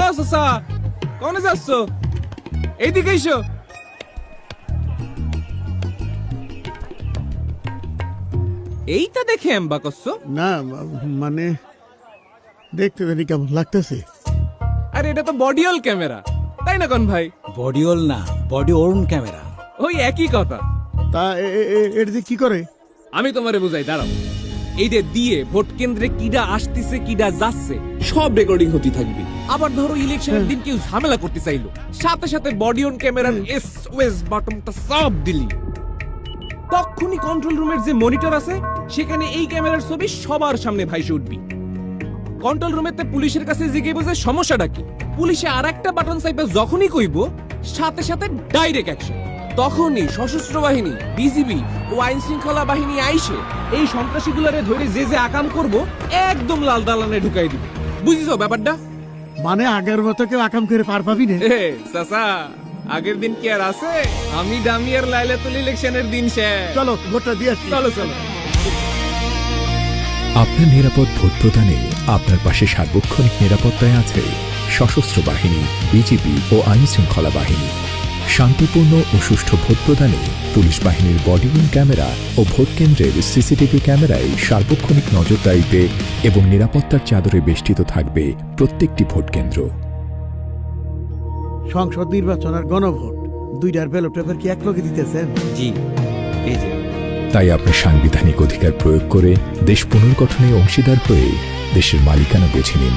ও চাচা, কোনে যাচ্ছ? এইদিকে এসো। এইটা দেখে এম্বা করছো? না মানে দেখতে জানি কেমন লাগতেছে। আরে এটা তো বডিওল ক্যামেরা, তাই না কোন ভাই? বডিওল না, বডি ওর্ন ক্যামেরা। ওই একই কথা। তা এটা দিয়ে কি করে? আমি তোমারে বুঝাই, দাঁড়াও। এইটা দিয়ে ভোট কেন্দ্রে কিডা আসতেছে কিডা যাচ্ছে সব রেকর্ডিং হতে থাকবে। আবার ধরো ইলেকশনের দিন কেউ ঝামেলা করতে চাইলো, সাথে সাথে বডি অন ক্যামেরার এসওএস বাটনটা সব দিলি, তখনই কন্ট্রোল রুমের যে মনিটর আছে সেখানে এই ক্যামেরার ছবি সবার সামনে ভাইসে উঠবি। কন্ট্রোল রুমেতে পুলিশের কাছে জিজ্ঞেস বুঝে সমস্যাটা কি, পুলিশে আর একটা বাটন চাইবে যখনই কইব সাথে সাথে ডাইরেক্ট অ্যাকশন। তখনই সশস্ত্র বাহিনী, বিজিবি ও আইন শৃঙ্খলা বাহিনী আইসে এই সন্ত্রাসীগুলারে ধরে যে যে আকাম করব একদম লাল দালানে ঢুকাই দিবে। বুঝিছো ব্যাপারটা? মানে আগের মতো কেউ আকাম করে পার পাবি না? চাচা, আগের দিন কি আর আছে? আমি ডামিয়ার লাইলাতুল ইলেকশনের দিন শেষ। চলো ভোটটা দিয়ে আসি। চলো চলো। আপনার নিরাপদ ভোট প্রদানে আপনার পাশে সার্বক্ষণিক নিরাপত্তায় আছে সশস্ত্র বাহিনী, বিজিবি ও আইন শৃঙ্খলা বাহিনী। শান্তিপূর্ণ ও সুষ্ঠু ভোট প্রদানে পুলিশ বাহিনীর বডিওন ক্যামেরা ও ভোট কেন্দ্রের সিসিটিভি ক্যামেরায় সার্বক্ষণিক নজরদারিতে এবং নিরাপত্তার চাদরে বেষ্টিত থাকবে প্রত্যেকটি ভোট কেন্দ্র। সংসদ নির্বাচন আর গণভোট দুইটার ব্যালট পেপার কি এক লগে দিতেছেন? জি, এই যে। তাই আপনার সাংবিধানিক অধিকার প্রয়োগ করে দেশ পুনর্গঠনে অংশীদার হয়ে দেশের মালিকানা বেছে নিন।